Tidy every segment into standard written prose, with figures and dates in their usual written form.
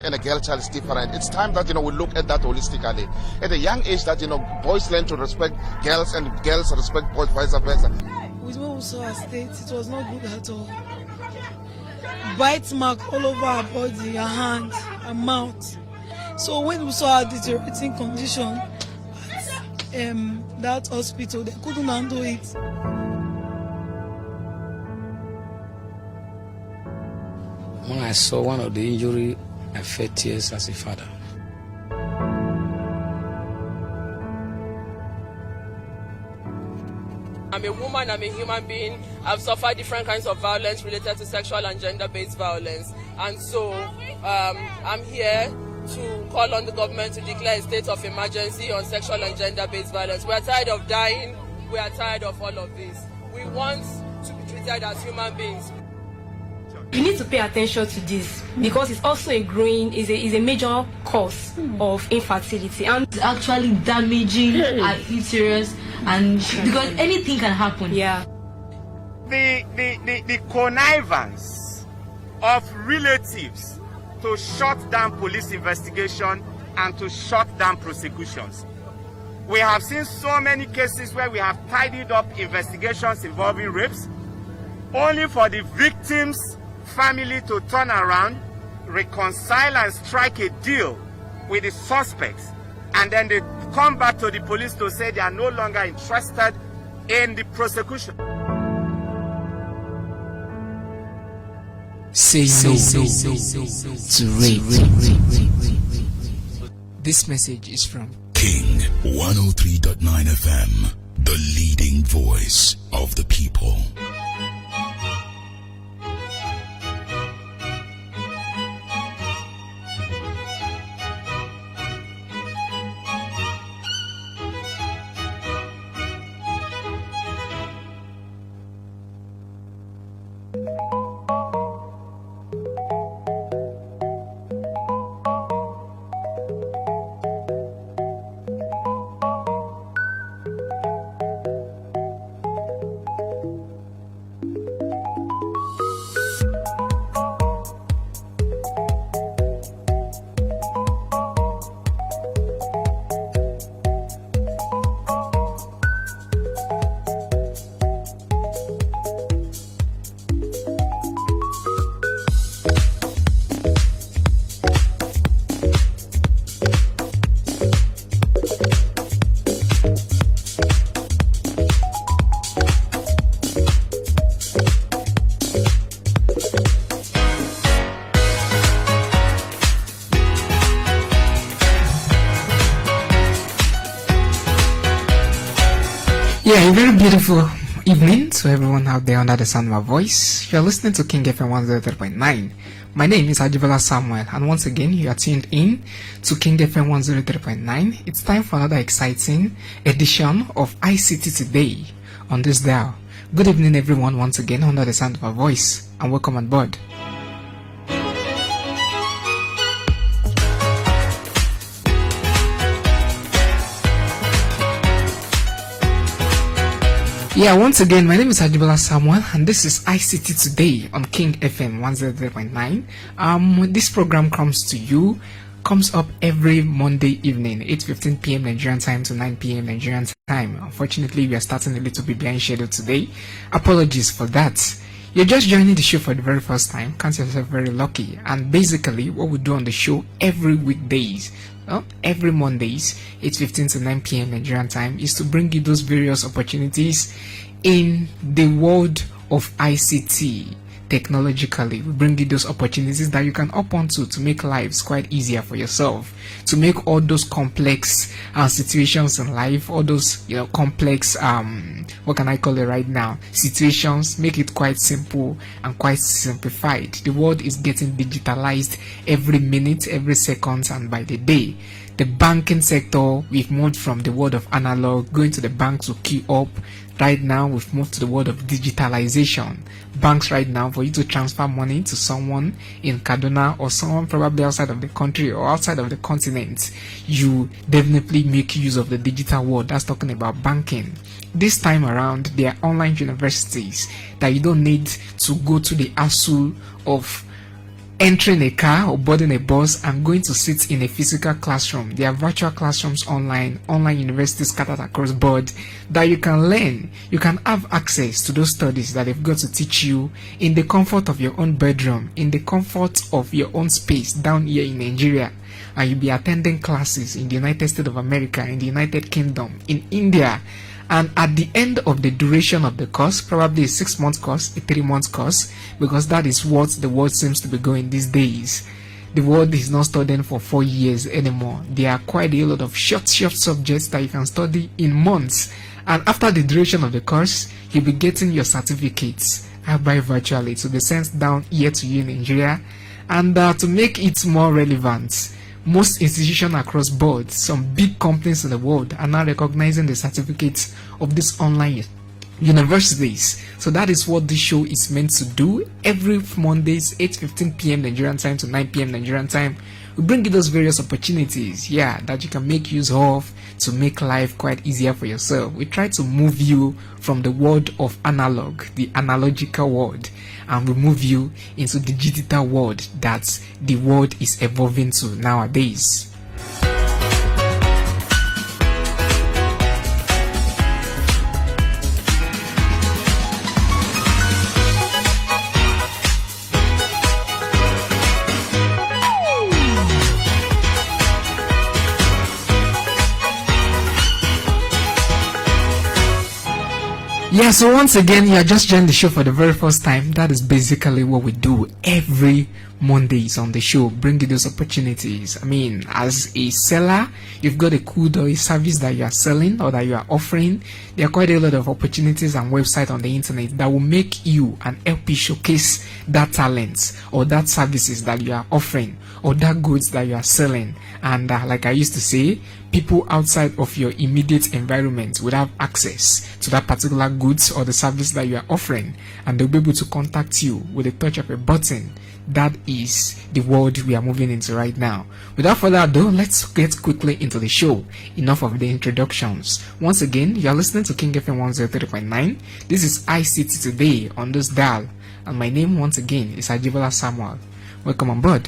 and a girl child is different. It's time that we look at that holistically. At a young age, that boys learn to respect girls and girls respect boys, vice versa. With what we saw at state, it was not good at all. Bite mark all over her body, her hand, her mouth. So when we saw her deteriorating condition at that hospital, they couldn't handle it. When I saw one of the injury, I felt tears as a father. I'm a woman, I'm a human being. I've suffered different kinds of violence related to sexual and gender-based violence. And so I'm here to call on the government to declare a state of emergency on sexual and gender-based violence. We are tired of dying. We are tired of all of this. We want to be treated as human beings. You need to pay attention to this because it's also a major cause of infertility, and it's actually damaging our uterus, and because anything can happen. Yeah. The connivance of relatives to shut down police investigation and to shut down prosecutions. We have seen so many cases where we have tidied up investigations involving rapes, only for the victims' family to turn around, reconcile and strike a deal with the suspects, and then they come back to the police to say they are no longer interested in the prosecution. Say no to rape. This message is from King 103.9 FM, the leading voice of the people. Yeah, a very beautiful evening to everyone out there under the sound of my voice. You're listening to King FM 103.9. My name is Ajibola Samuel, and once again, you are tuned in to King FM 103.9. It's time for another exciting edition of ICT Today on this dial. Good evening, everyone, once again under the sound of my voice, and welcome on board. Yeah, once again, my name is Ajibola Samuel, and this is ICT Today on King FM 103.9. This program comes up every Monday evening, 8:15 p.m. Nigerian time to 9 p.m. Nigerian time. Unfortunately, we are starting a little bit behind schedule today. Apologies for that. You're just joining the show for the very first time. Count yourself very lucky. And basically, what we do on the show every weekdays, every Mondays, 8:15 to 9 p.m. Nigerian time, is to bring you those various opportunities in the world of ICT. Technologically, we bring you those opportunities that you can up onto to make lives quite easier for yourself, to make all those complex situations in life, all those complex what can I call it right now, situations, make it quite simple and quite simplified. The world is getting digitalized every minute, every second, and by the day. The banking sector, we've moved from the world of analog, going to the bank to queue up. Right now, we've moved to the world of digitalization. Banks right now, for you to transfer money to someone in Kaduna or someone probably outside of the country or outside of the continent, you definitely make use of the digital world. That's talking about banking. This time around, there are online universities that you don't need to go to the hassle of entering a car or boarding a bus and going to sit in a physical classroom. There are virtual classrooms online universities scattered across board that you can learn. You can have access to those studies that they've got to teach you in the comfort of your own bedroom, in the comfort of your own space down here in Nigeria. And you'll be attending classes in the United States of America, in the United Kingdom, in India. And at the end of the duration of the course, probably a 6-month course, a 3-month course, because that is what the world seems to be going these days. The world is not studying for 4 years anymore. There are quite a lot of short subjects that you can study in months. And after the duration of the course, you'll be getting your certificates by virtually to be sent down here to you in Nigeria. And to make it more relevant, most institutions across board, some big companies in the world, are now recognizing the certificates of these online universities. So that is what this show is meant to do. Every Mondays, 8:15 p.m. Nigerian time to 9 p.m. Nigerian time, we bring you those various opportunities, that you can make use of to make life quite easier for yourself. We try to move you from the world of analog, the analogical world, and we move you into the digital world that the world is evolving to nowadays. Yeah, so once again, you are just joining the show for the very first time. That is basically what we do every Mondays on the show, bring you those opportunities. I mean, as a seller, you've got a good or a service that you are selling or that you are offering. There are quite a lot of opportunities and websites on the internet that will make you and help you showcase that talent or that services that you are offering or that goods that you are selling. And like I used to say, people outside of your immediate environment would have access to that particular goods or the service that you are offering, and they'll be able to contact you with a touch of a button. That is the world we are moving into right now. Without further ado, let's get quickly into the show. Enough of the introductions. Once again, you are listening to King FM 103.9. This is ICT Today on this dial, and my name once again is Ajibola Samuel. Welcome on board.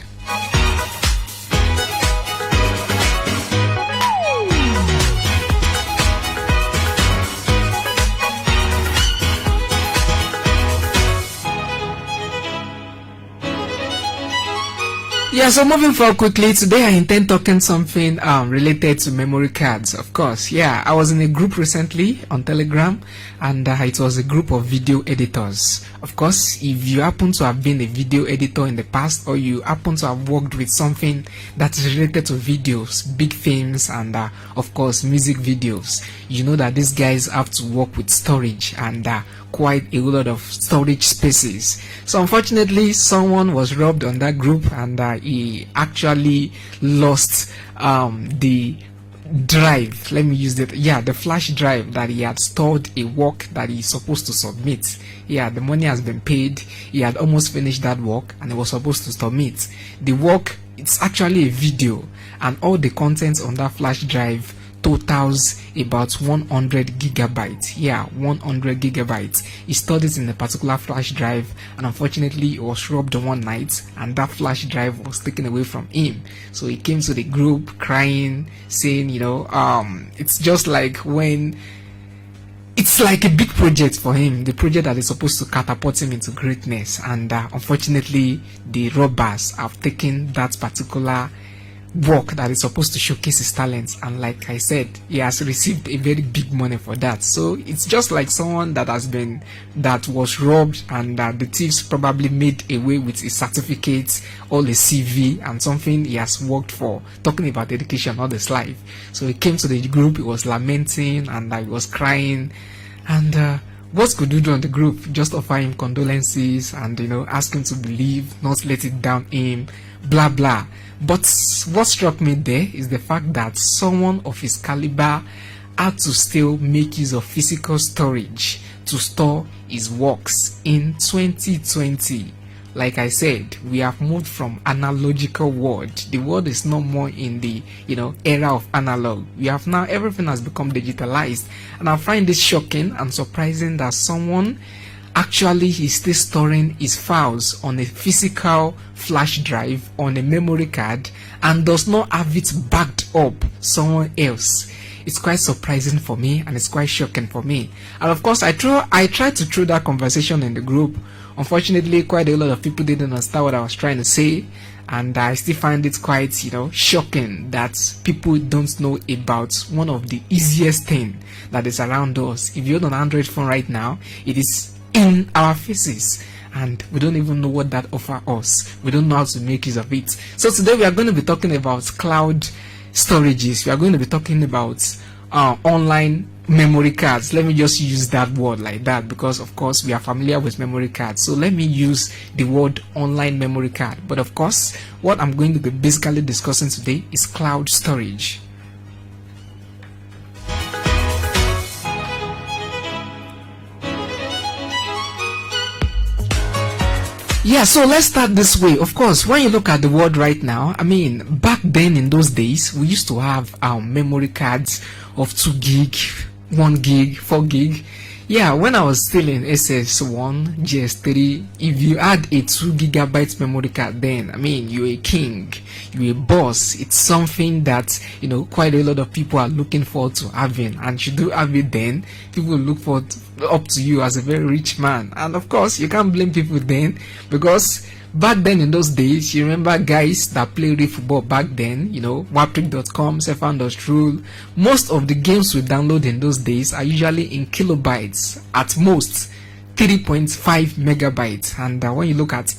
Yeah, so moving forward quickly, today I intend talking something related to memory cards, of course. Yeah, I was in a group recently on Telegram, and it was a group of video editors. Of course, if you happen to have been a video editor in the past, or you happen to have worked with something that is related to videos, big films, and of course music videos, you know that these guys have to work with storage and quite a lot of storage spaces. So unfortunately, someone was robbed on that group, and he actually lost the drive. Let me use that. Yeah, the flash drive that he had stored a work that he's supposed to submit. Yeah, the money has been paid. He had almost finished that work and he was supposed to submit the work. It's actually a video, and all the contents on that flash drive totals about 100 gigabytes. Yeah, 100 gigabytes. He stored it in a particular flash drive, and unfortunately it was robbed one night and that flash drive was taken away from him. So he came to the group crying, saying, it's just like when it's like a big project for him, the project that is supposed to catapult him into greatness, and unfortunately the robbers have taken that particular work that is supposed to showcase his talents, and like I said, he has received a very big money for that. So it's just like someone that was robbed, and the thieves probably made away with his certificates, all his CV, and something he has worked for, talking about education all his life. So he came to the group, he was lamenting and he was crying, and what could you do on the group? Just offer him condolences and ask him to believe, not let it down him, blah blah. But what struck me there is the fact that someone of his caliber had to still make use of physical storage to store his works in 2020. Like I said, we have moved from analogical world. The world is no more in the era of analog. We have now, everything has become digitalized, and I find this shocking and surprising that someone actually he's still storing his files on a physical flash drive on a memory card and does not have it backed up somewhere else. It's quite surprising for me and it's quite shocking for me. And of course, I tried to throw that conversation in the group. Unfortunately, quite a lot of people didn't understand what I was trying to say, and I still find it quite, shocking that people don't know about one of the easiest thing that is around us. If you're on an Android phone right now, it is in our faces, and we don't even know what that offers us. We don't know how to make use of it. So today we are going to be talking about cloud storages. We are going to be talking about online memory cards. Let me just use that word like that because of course we are familiar with memory cards. So let me use the word online memory card. But of course, what I'm going to be basically discussing today is cloud storage. Yeah, so let's start this way. Of course, when you look at the world right now, I mean, back then in those days, we used to have memory cards of 2 gig, 1 gig, 4 gig. Yeah, when I was still in SS1, GS3, if you had a 2 gigabyte memory card then, I mean, you're a king, you're a boss. It's something that, quite a lot of people are looking forward to having. And you do have it then, people look forward up to you as a very rich man. And of course, you can't blame people then, because back then in those days, you remember guys that play real football back then, Waptrick.com, Sefan.rule. Most of the games we download in those days are usually in kilobytes, at most 3.5 megabytes. And when you look at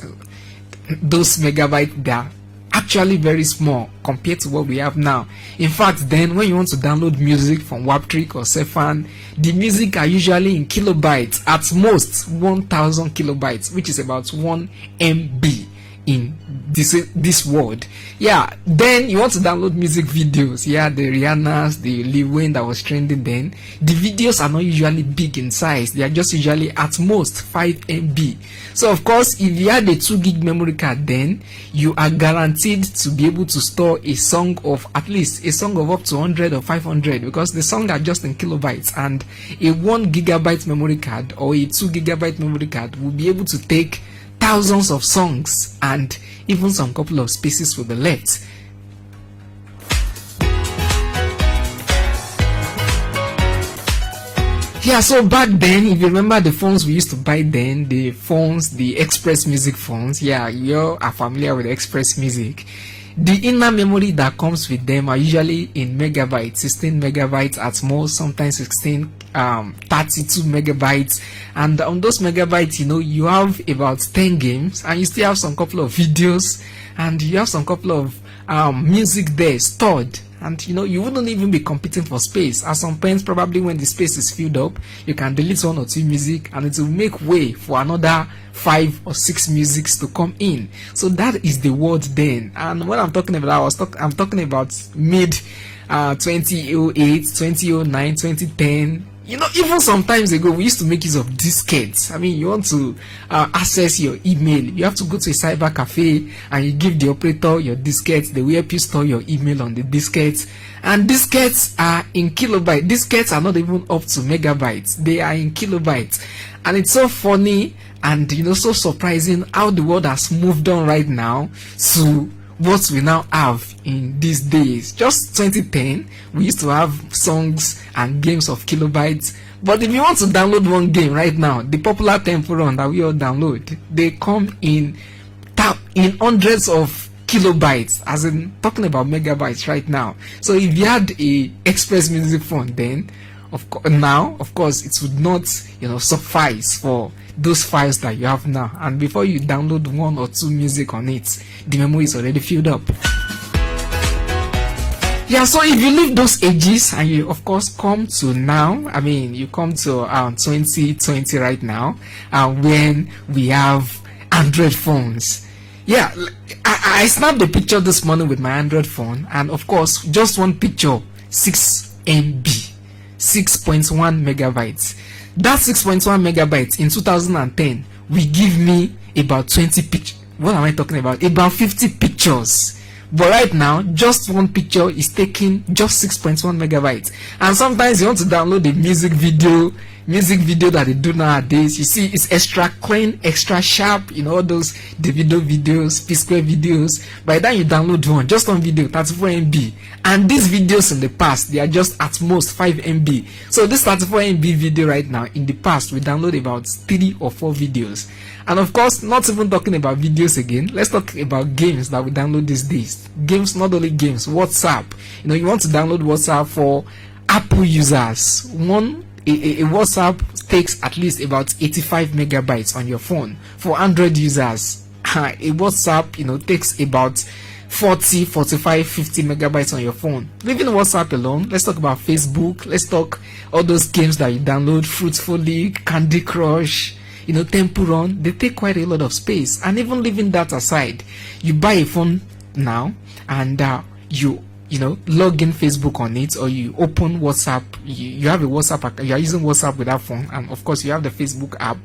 those megabytes, they are actually very small compared to what we have now. In fact, then when you want to download music from Waptrick or Sefan, the music are usually in kilobytes, at most 1000 kilobytes, which is about 1 MB in this world. Yeah, then you want to download music videos. Yeah, the Rihanna's, the Lil Wayne that was trending then, the videos are not usually big in size. They are just usually at most 5 MB. So of course, if you had a 2 gig memory card then, you are guaranteed to be able to store a song of at least a song of up to 100 or 500, because the song are just in kilobytes, and a 1 gigabyte memory card or a 2 gigabyte memory card will be able to take thousands of songs and even some couple of spaces to the left. Yeah, so back then, if you remember the phones we used to buy then, the Express Music phones, yeah, you are familiar with Express Music. The inner memory that comes with them are usually in megabytes, 16 megabytes at most, sometimes 32 megabytes. And on those megabytes, you have about 10 games, and you still have some couple of videos, and you have some couple of music there stored. And you wouldn't even be competing for space. At some points, probably when the space is filled up, you can delete 1 or 2 music and it will make way for another 5 or 6 musics to come in. So that is the world then. And when I'm talking about, I'm talking about mid 2008, 2009, 2010. Even some times ago, we used to make use of diskettes. I mean, you want to access your email, you have to go to a cyber cafe and you give the operator your diskettes. They will help you store your email on the diskettes. And diskettes are in kilobytes. Diskettes are not even up to megabytes. They are in kilobytes. And it's so funny and, so surprising how the world has moved on right now to what we now have in these days. Just 2010, we used to have songs and games of kilobytes. But if you want to download one game right now, the popular Temple Run that we all download, they come in hundreds of kilobytes, as in talking about megabytes right now. So if you had a Express Music phone then, of course, it would not, suffice for those files that you have now. And before you download 1 or 2 music on it, the memory is already filled up. Yeah, so if you leave those ages and you, of course, come to now, I mean, you come to 2020 right now, when we have Android phones. Yeah, I snapped a picture this morning with my Android phone, and of course, just one picture, 6 MB. 6.1 megabytes. That 6.1 megabytes in 2010 will give me about 20 pictures. What am I talking about? About 50 pictures. But right now, just one picture is taking just 6.1 megabytes. And sometimes you want to download a music video, music video that they do nowadays. You see, it's extra clean, extra sharp, all those Davido videos, P-Square videos. By the time you download one, just on video, 34 MB. And these videos in the past, they are just at most 5 MB. So this 34 MB video right now, in the past, we download about 3 or 4 videos. And of course, not even talking about videos again, let's talk about games that we download these days. Games, not only games, WhatsApp. You want to download WhatsApp for Apple users. A WhatsApp takes at least about 85 megabytes on your phone. For Android users, a WhatsApp, takes about 40, 45, 50 megabytes on your phone. Leaving WhatsApp alone, let's talk about Facebook. Let's talk all those games that you download, Fruitful League, Candy Crush, Temple Run. They take quite a lot of space. And even leaving that aside, you buy a phone now and you log in Facebook on it, or you open WhatsApp. You have a WhatsApp, you are using WhatsApp with that phone, and of course you have the Facebook app.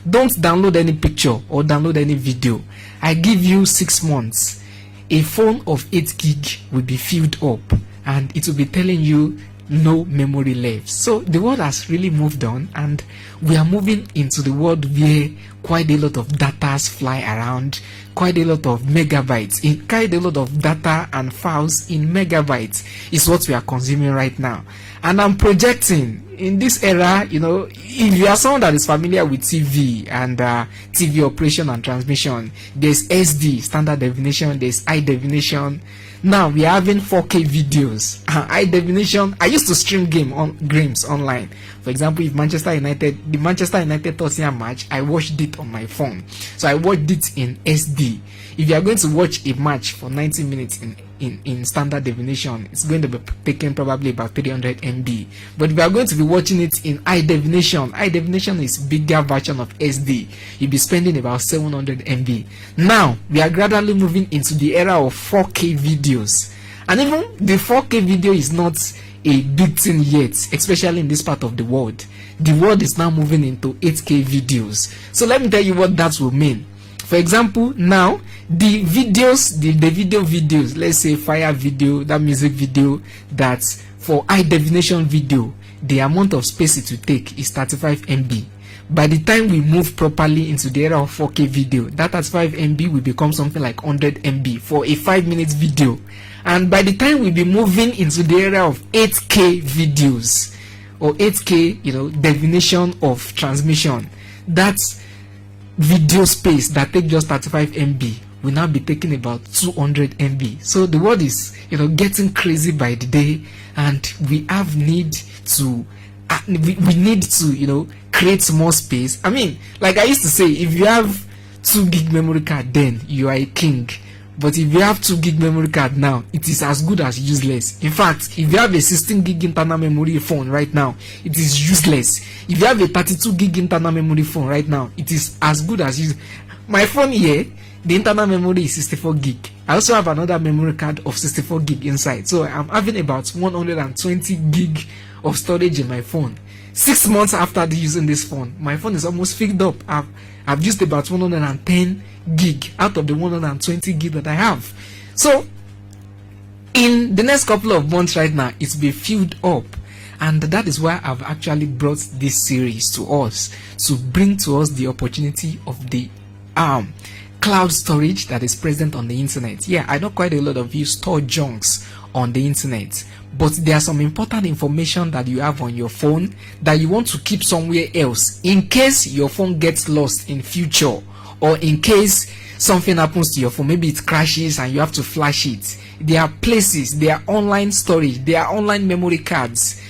Don't download any picture or download any video. I give you 6 months. A phone of 8 gig will be filled up, and it will be telling you no memory left. So the world has really moved on, and we are moving into the world where quite a lot of data fly around, quite a lot of megabytes, quite a lot of data and files in megabytes is what we are consuming right now. And I'm projecting in this era, if you are someone that is familiar with TV and TV operation and transmission, there's SD, standard definition, there's high definition. Now we are having 4K videos, high definition. I used to stream games online. For example, if the Manchester United Tottenham match, I watched it on my phone. So I watched it in SD. If you are going to watch a match for 90 minutes in standard definition, it's going to be taking probably about 300 MB. But if you are going to be watching it in high definition is bigger version of SD, you'll be spending about 700 MB. Now we are gradually moving into the era of 4K videos, and even the 4K video is not a big thing yet, especially in this part of the world. The world is now moving into 8K videos. So let me tell you what that will mean. For example, now the videos, the video videos, let's say fire video, that music video, that's for high definition video, the amount of space it will take is 35 MB. By the time we move properly into the era of 4K video, that 35 MB will become something like 100 MB for a 5-minute video. And by the time we'll be moving into the era of 8K videos, or 8K, definition of transmission, that's video space that take just 35 MB will now be taking about 200 MB. So the world is, getting crazy by the day, and we need to, create more space. I mean, like I used to say, if you have 2 gig memory card, then you are a king. But if you have 2 gig memory card now, it is as good as useless. In fact, if you have a 16 gig internal memory phone right now, it is useless. If you have a 32 gig internal memory phone right now, it is as good as useless. My phone here, the internal memory is 64 gig. I also have another memory card of 64 gig inside. So I'm having about 120 gig of storage in my phone. 6 months after using this phone, my phone is almost filled up. I've used about 110 gig out of the 120 gig that I have. So in the next couple of months right now, it's been filled up. And that is why I've actually brought this series to us, to bring to us the opportunity of the cloud storage that is present on the internet. Yeah, I know quite a lot of you store junks on the internet, but there are some important information that you have on your phone that you want to keep somewhere else in case your phone gets lost in future, or in case something happens to your phone, maybe it crashes and you have to flash it. There are places, there are online storage, there are online memory cards,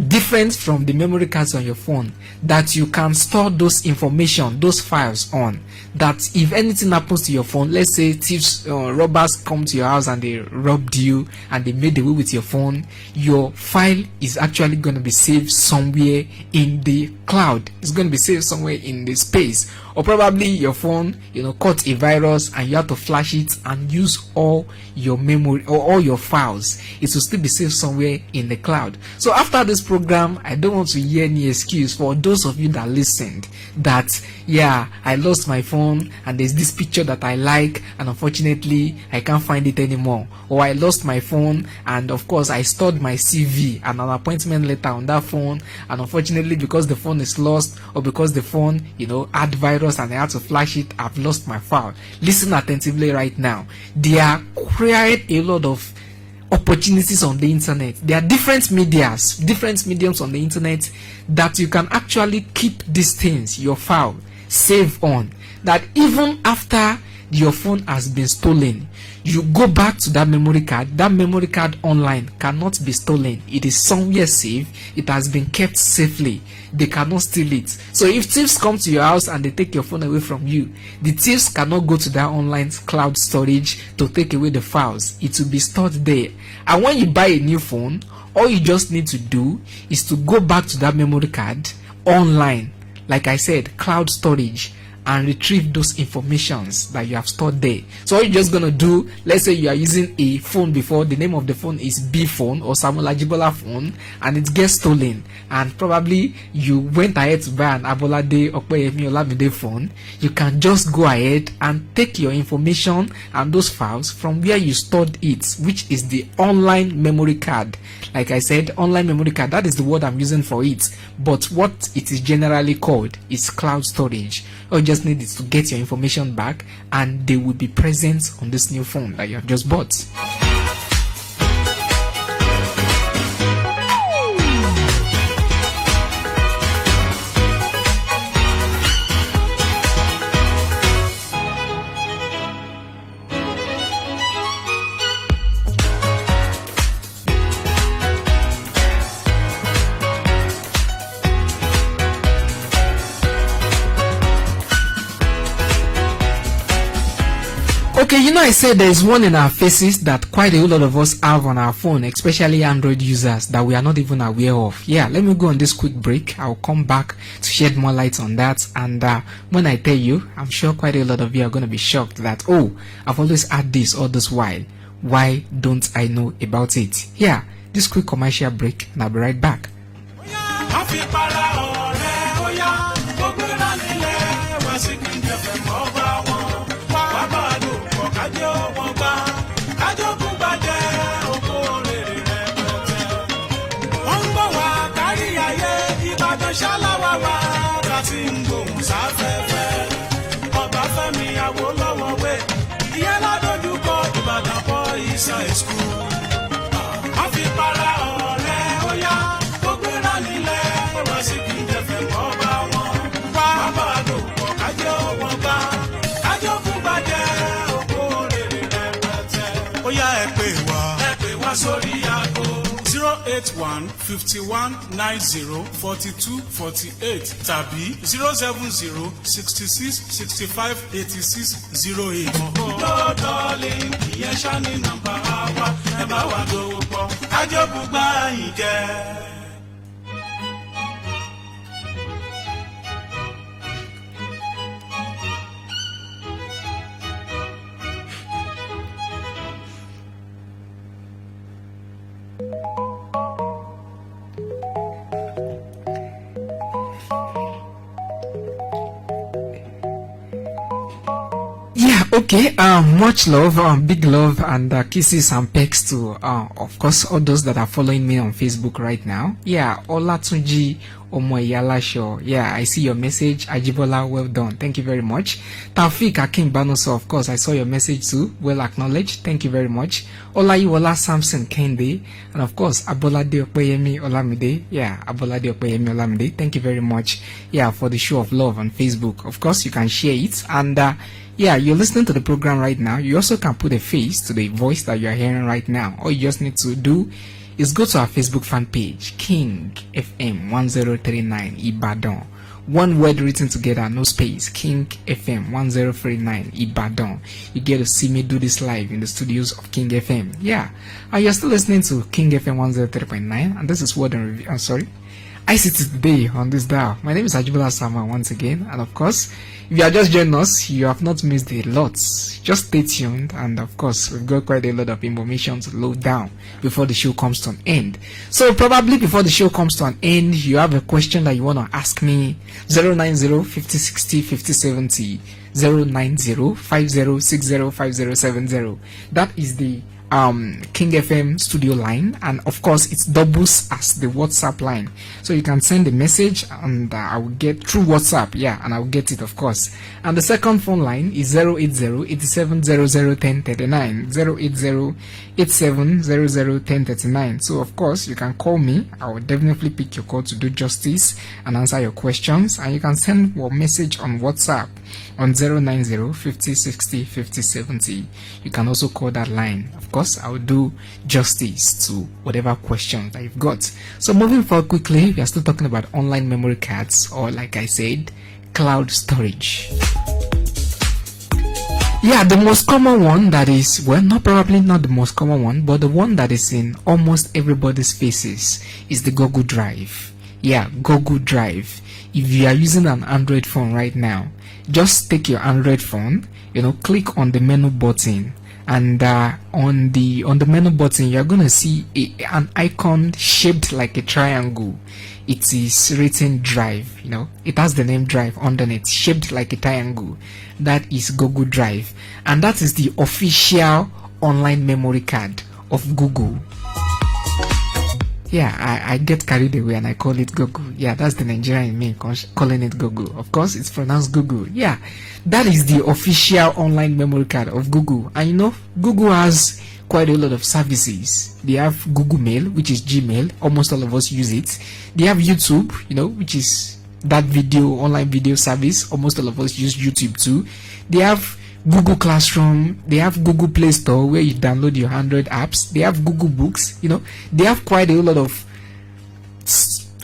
different from the memory cards on your phone, that you can store those information, those files on, that if anything happens to your phone, let's say thieves, robbers come to your house and they robbed you and they made away with your phone, your file is actually going to be saved somewhere in the cloud. It's going to be saved somewhere in the space. Or probably your phone, caught a virus and you have to flash it and use all your memory or all your files. It will still be saved somewhere in the cloud. So after this program, I don't want to hear any excuse for those of you that listened that, yeah, I lost my phone and there's this picture that I like and unfortunately I can't find it anymore. Or I lost my phone and of course I stored my CV and an appointment letter on that phone, and unfortunately because the phone is lost or because the phone, had virus and I had to flash it, I've lost my file. Listen attentively right now. There are quite a lot of opportunities on the internet. There are different mediums on the internet that you can actually keep these things, your file, save on, that even after your phone has been stolen, you go back to that memory card online cannot be stolen. It is somewhere safe. It has been kept safely. They cannot steal it. So if thieves come to your house and they take your phone away from you, the thieves cannot go to that online cloud storage to take away the files. It will be stored there. And when you buy a new phone, all you just need to do is to go back to that memory card online, like I said, cloud storage, and retrieve those informations that you have stored there. So all you're just gonna do, let's say you are using a phone before, the name of the phone is B phone or Samuel Ajibola phone, and it gets stolen, and probably you went ahead to buy an Abolade Opeyemi Olamide phone. You can just go ahead and take your information and those files from where you stored it, which is the online memory card. Like I said, online memory card, that is the word I'm using for it, but what it is generally called is cloud storage. All you just need is to get your information back and they will be present on this new phone that you have just bought. Okay, I said there is one in our faces that quite a lot of us have on our phone, especially Android users, that we are not even aware of. Yeah, let me go on this quick break. I'll come back to shed more light on that. And when I tell you, I'm sure quite a lot of you are going to be shocked that, oh, I've always had this all this while. Why don't I know about it? Yeah, this quick commercial break and I'll be right back. Sorry, 081 51 90 42 48 tàbí 070 66 65 86 08. No darling, ìyẹn ṣá ni nọ́mbà wa, ẹ bá wa dòwò pọ̀, kájọ bùgbà yìí jẹ́. Okay, much love, big love, and kisses and pecks to, of course, all those that are following me on Facebook right now. Yeah, Olatunji Omoyalasho. Yeah, I see your message. Ajibola, well done. Thank you very much. Taufik Akin Banoso, of course, I saw your message too. Well acknowledged. Thank you very much. Olayiwola Samson Kende, and of course, Abolade Opeyemi Olamide. Yeah, Abolade Opeyemi Olamide. Thank you very much. Yeah, for the show of love on Facebook. Of course, you can share it, and yeah, you're listening to the program right now. You also can put a face to the voice that you're hearing right now. All you just need to do is go to our Facebook fan page, King FM 1039 Ibadan. One word written together, no space. King FM 1039 Ibadan. You get to see me do this live in the studios of King FM. Yeah, and you're still listening to King FM 103.9, and this is Word and Review. I'm sorry. ICT Today on this dial. My name is Ajibola Sama once again, and of course, if you are just joining us, you have not missed a lot. Just stay tuned, and of course, we've got quite a lot of information to load down before the show comes to an end. So probably before the show comes to an end, you have a question that you want to ask me. 090 50 60 50 70, 090 50 60 50 70. That is the King FM studio line, and of course it doubles as the WhatsApp line, so you can send a message and I will get through WhatsApp, and I will get it, of course. And the second phone line is 080-8700-1039, 080-8700-1039. So of course you can call me. I will definitely pick your call to do justice and answer your questions, and you can send your message on WhatsApp on 090 50 60 50 70. You can also call that line. Of course, I will do justice to whatever questions that you've got. So moving forward quickly, we are still talking about online memory cards, or like I said, cloud storage. Yeah, the most common one that is, well, probably not the most common one, but the one that is in almost everybody's faces is the Google Drive. Yeah, Google Drive. If you are using an Android phone right now, just take your Android phone, click on the menu button, and on the menu button you are going to see an icon shaped like a triangle. It is written Drive. It has the name Drive underneath, shaped like a triangle. That is Google Drive, and that is the official online memory card of Google. Yeah, I get carried away and I call it Google. Yeah, that's the Nigerian in me calling it Google. Of course, it's pronounced Google. Yeah, that is the official online memory card of Google. And Google has quite a lot of services. They have Google Mail, which is Gmail. Almost all of us use it. They have YouTube, which is that online video service. Almost all of us use YouTube too. They have Google Classroom, they have Google Play Store where you download your Android apps, they have Google Books, they have quite a lot of,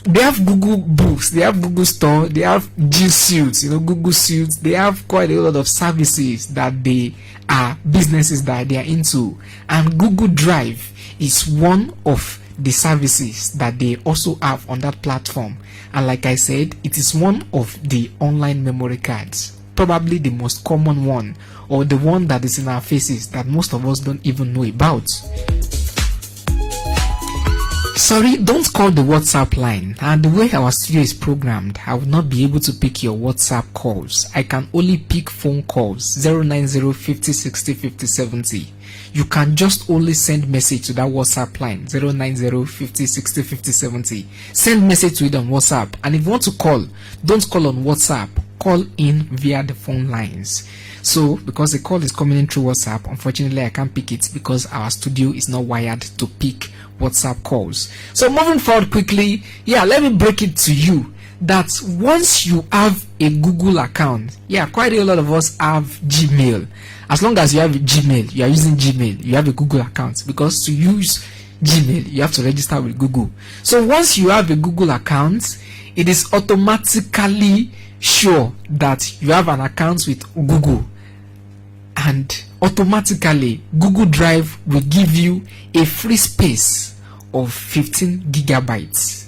they have Google Books, they have Google Store, they have G Suite, Google Suite, they have quite a lot of services that they are businesses that they are into, and Google Drive is one of the services that they also have on that platform, and like I said, it is one of the online memory cards. Probably the most common one, or the one that is in our faces that most of us don't even know about. Sorry, don't call the WhatsApp line. And the way our studio is programmed, I will not be able to pick your WhatsApp calls. I can only pick phone calls. 090 50 60 50 70. You can just only send message to that WhatsApp line, 090 50 60 50 70. Send message to it on WhatsApp. And if you want to call, don't call on WhatsApp. Call in via the phone lines. So because the call is coming in through WhatsApp, unfortunately I can't pick it because our studio is not wired to pick WhatsApp calls. So moving forward quickly, let me break it to you that once you have a Google account, quite a lot of us have Gmail. As long as you have Gmail, you are using Gmail, you have a Google account, because to use Gmail you have to register with Google. So once you have a Google account, it is automatically sure that you have an account with Google, and automatically Google Drive will give you a free space of 15 gigabytes.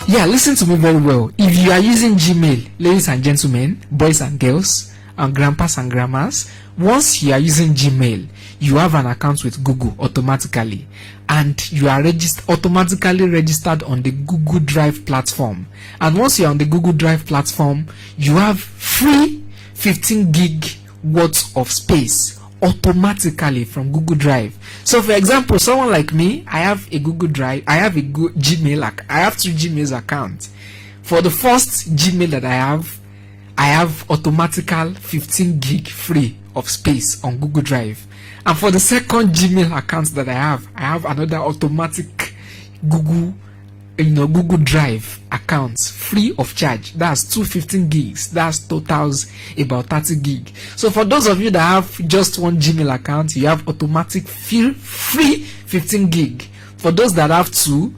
Listen to me very well. If you are using Gmail, ladies and gentlemen, boys and girls, and grandpas and grandmas, once you are using Gmail, you have an account with Google automatically, and you are automatically registered on the Google Drive platform. And once you're on the Google Drive platform, you have free 15 gig worth of space automatically from Google Drive. So for example, someone like me, I have a Google Drive, I have a Gmail, I have 2 Gmail accounts. For the first Gmail that I have automatical 15 gig free of space on Google Drive. And for the second Gmail account that I have another automatic Google Drive accounts free of charge. That's 215 gigs. That's totals about 30 gig. So for those of you that have just one Gmail account, you have automatic free 15 gig. For those that have 2,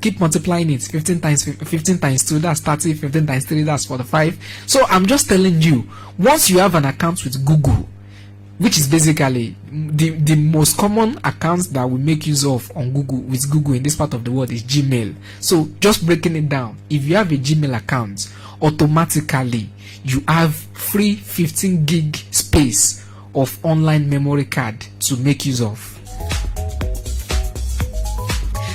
keep multiplying it. 15 times 2, that's 30. 15 times 3, that's 45. So I'm just telling you, once you have an account with Google, which is basically the most common accounts that we make use of on Google, with Google in this part of the world, is Gmail. So just breaking it down, if you have a Gmail account, automatically you have free 15 gig space of online memory card to make use of.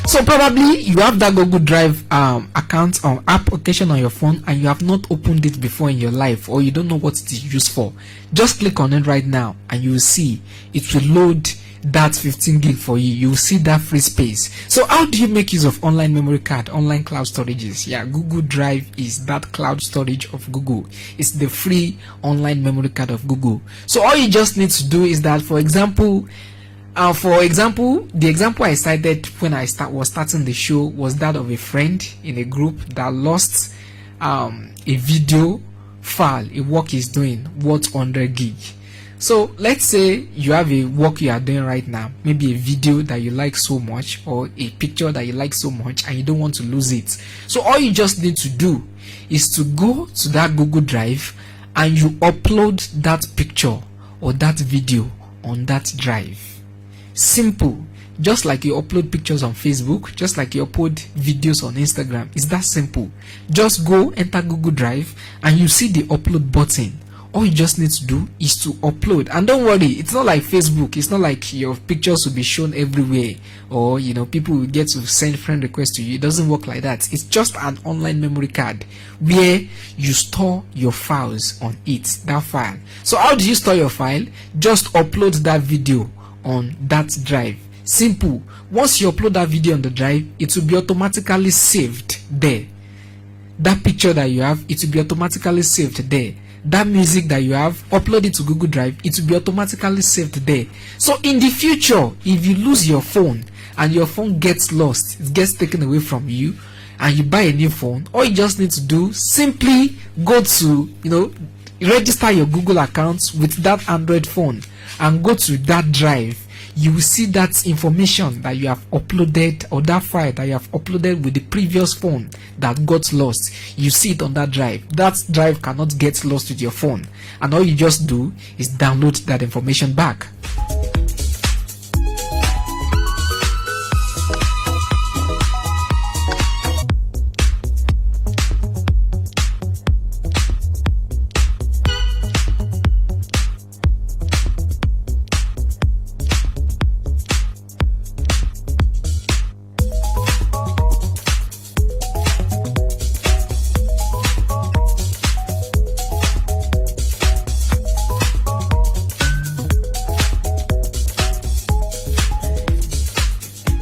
So probably you have that Google Drive account or application on your phone and you have not opened it before in your life, or you don't know what it is used for. Just click on it right now and you will see it will load that 15 gig for you. You will see that free space. So how do you make use of online memory card, online cloud storages? Yeah, Google Drive is that cloud storage of Google. It's the free online memory card of Google. So all you just need to do is that, for example, the example I cited when I was starting the show was that of a friend in a group that lost a video file, a work he's doing, worth 100 gig. So let's say you have a work you are doing right now, maybe a video that you like so much, or a picture that you like so much, and you don't want to lose it. So all you just need to do is to go to that Google Drive and you upload that picture or that video on that drive. Simple. Just like you upload pictures on Facebook, just like you upload videos on Instagram. It's that simple. Just go enter Google Drive and you see the upload button. All you just need to do is to upload. And don't worry, it's not like Facebook. It's not like your pictures will be shown everywhere, or people will get to send friend requests to you. It doesn't work like that. It's just an online memory card where you store your files on it, that file. So how do you store your file? Just upload that video on that drive. Simple. Once you upload that video on the drive, it will be automatically saved there. That picture that you have, it will be automatically saved there. That music that you have, upload it to Google Drive, it will be automatically saved there. So in the future, if you lose your phone and your phone gets lost, it gets taken away from you, and you buy a new phone, all you just need to do, simply go to register your Google account with that Android phone and go to that drive. You will see that information that you have uploaded, or that file that you have uploaded with the previous phone that got lost. You see it on that drive. That drive cannot get lost with your phone, and all you just do is download that information back.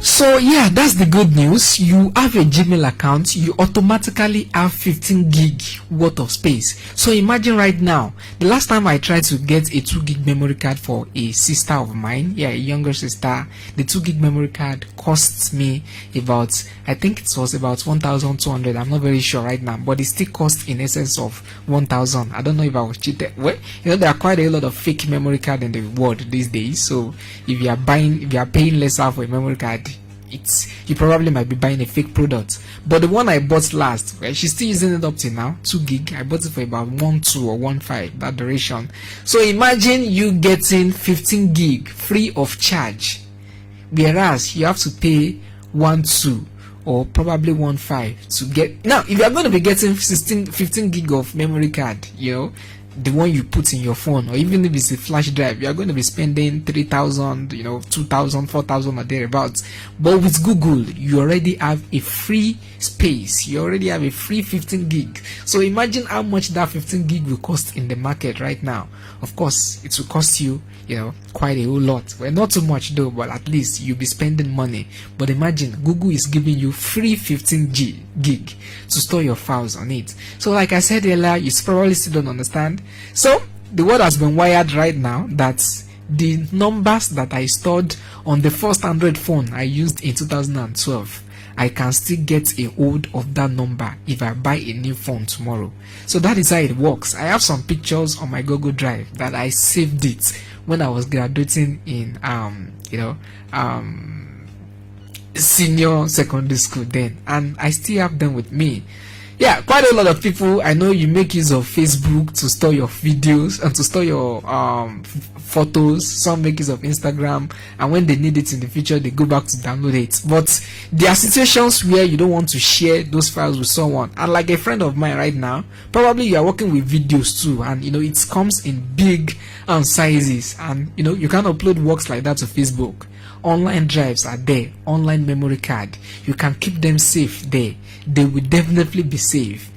So yeah, that's the good news. You have a Gmail account, you automatically have 15 gig worth of space. So imagine right now, the last time I tried to get a 2 gig memory card for a sister of mine, a younger sister, the 2 gig memory card costs me about, I think it was about 1,200. I'm not very sure right now, but it still costs in essence of 1,000. I don't know if I was cheated. Well, there are quite a lot of fake memory card in the world these days. So if you are paying lesser for a memory card, you probably might be buying a fake product. But the one I bought last, she's still using it up to now, 2 gig. I bought it for about 1.2 or 1.5, that duration. So imagine you getting 15 gig free of charge, whereas you have to pay 1.2 or probably 1.5 to get. Now, if you are going to be getting 15 gig of memory card, the one you put in your phone, or even if it's a flash drive, you are going to be spending 3,000, 2,000, 4,000 or thereabouts. But with Google, you already have a free space. You already have a free 15 gig. So imagine how much that 15 gig will cost in the market right now. Of course, it will cost you, quite a whole lot. Well, not too much though, but at least you'll be spending money. But imagine Google is giving you free 15 gig to store your files on it. So like I said earlier, you probably still don't understand. So the world has been wired right now that the numbers that I stored on the first Android phone I used in 2012, I can still get a hold of that number if I buy a new phone tomorrow. So that is how it works. I have some pictures on my Google Drive that I saved it when I was graduating in senior secondary school then, and I still have them with me. Yeah, quite a lot of people. I know you make use of Facebook to store your videos and to store your photos. Some make use of Instagram, and when they need it in the future, they go back to download it. But there are situations where you don't want to share those files with someone. And like a friend of mine right now, probably you are working with videos too, and it comes in big sizes, and you can upload works like that to Facebook. Online drives are there, online memory card. You can keep them safe there. They will definitely be safe.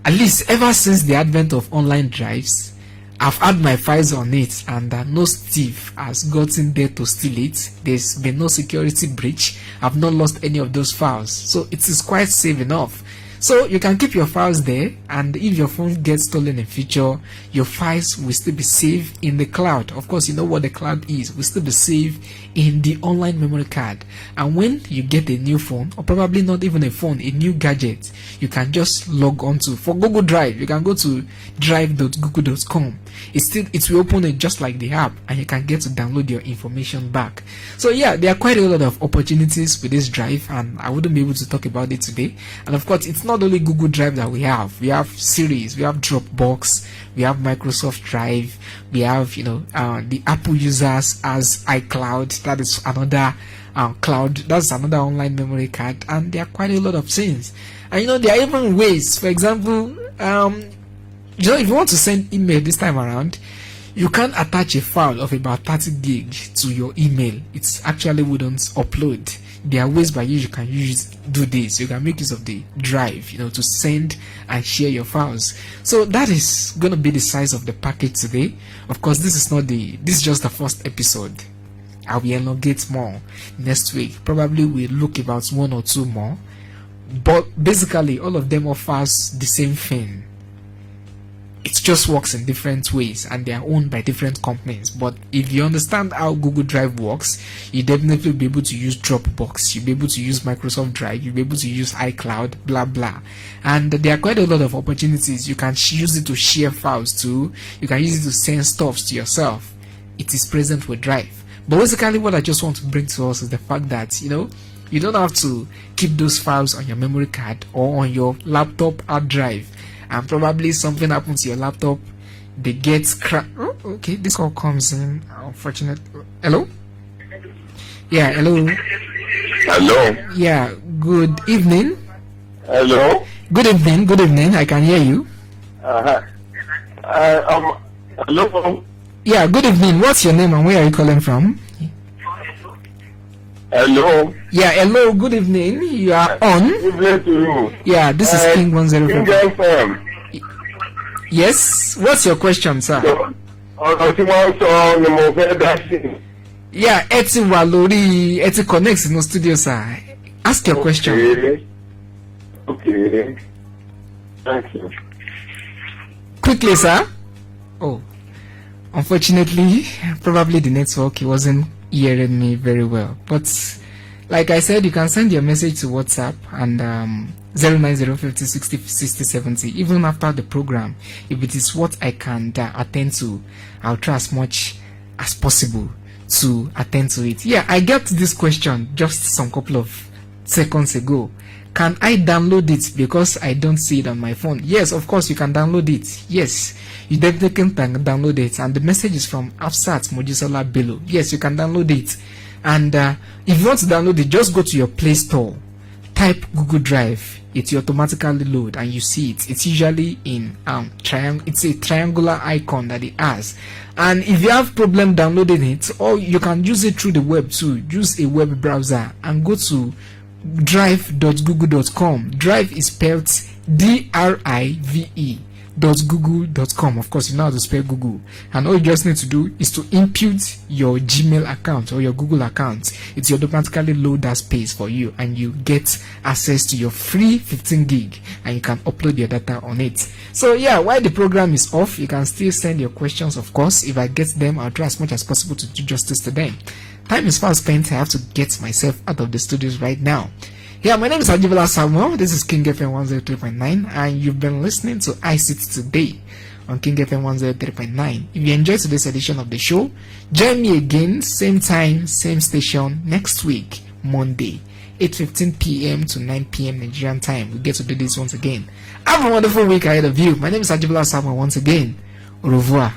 At least ever since the advent of online drives, I've had my files on it, and no thief has gotten there to steal it. There's been no security breach. I've not lost any of those files, so it is quite safe enough. So you can keep your files there, and if your phone gets stolen in future, your files will still be safe in the cloud. Of course, you know what the cloud is. Will still be safe in the online memory card. And when you get a new phone, or probably not even a phone, a new gadget, you can just log on to, for Google Drive, you can go to drive.google.com. It will open it just like the app, and you can get to download your information back. So yeah, there are quite a lot of opportunities with this drive, and I wouldn't be able to talk about it today. And of course, it's not only Google Drive that we have. We have Series, we have Dropbox, we have Microsoft Drive, we have the Apple users as iCloud. That is another cloud. That's another online memory card, and there are quite a lot of things. And there are even ways. For example, if you want to send email this time around, you can attach a file of about 30 gig to your email. It actually wouldn't upload. There are ways by which you can do this. You can make use of the drive, to send and share your files. So that is going to be the size of the package today. Of course, this is just the first episode. I will elongate more next week. Probably we'll look about one or two more. But basically, all of them offers the same thing. It just works in different ways, and they are owned by different companies. But if you understand how Google Drive works, you definitely be able to use Dropbox, you'll be able to use Microsoft Drive, you'll be able to use iCloud, blah blah. And there are quite a lot of opportunities. You can use it to share files too. You can use it to send stuff to yourself. It is present with Drive. But basically, what I just want to bring to us is the fact that you don't have to keep those files on your memory card or on your laptop hard drive. And probably something happens to your laptop, they get okay, this call comes in. Unfortunate. Hello? Yeah, hello. Hello. Yeah, good evening. Hello. Good evening. I can hear you. Hello. Yeah, good evening. What's your name and where are you calling from? Hello. Yeah, hello, good evening. You are on. Good evening to you. Yeah, this is King 105. King FM. Yes, what's your question, sir? Yeah, Eti Walori, Eti connects in the studio, sir. Ask your question. Okay. Thank you. Quickly, sir. Oh, unfortunately, probably the network wasn't hearing me very well. But like I said, you can send your message to WhatsApp and 09050606070. Even after the program, if it is what I can attend to, I'll try as much as possible to attend to it. Yeah, I got this question just some couple of seconds ago. Can I download it because I don't see it on my phone? Yes, of course you can download it. Yes, you definitely can download it. And the message is from Afsat Mojisola Bello. Yes, you can download it. And if you want to download it, just go to your Play Store, type Google Drive. It will automatically load and you see it. It's usually in it's a triangular icon that it has. And if you have problem downloading it, or you can use it through the web too, use a web browser and go to drive.google.com. Drive is spelled drive.google.com. Of course, you know how to spell Google, and all you just need to do is to input your Gmail account or your Google account. It will automatically load that space for you, and you get access to your free 15 gig, and you can upload your data on it. So yeah, while the program is off, you can still send your questions. Of course, if I get them, I'll try as much as possible to do justice to them. Time is fast spent. I have to get myself out of the studios right now. Yeah, my name is Ajibola Samuel. This is King FM 103.9, and you've been listening to iCity Today on King FM 103.9. If you enjoyed today's edition of the show, join me again, same time, same station, next week, Monday. 8:15 p.m. to 9 p.m. Nigerian time. We get to do this once again. Have a wonderful week ahead of you. My name is Ajibola Samuel once again. Au revoir.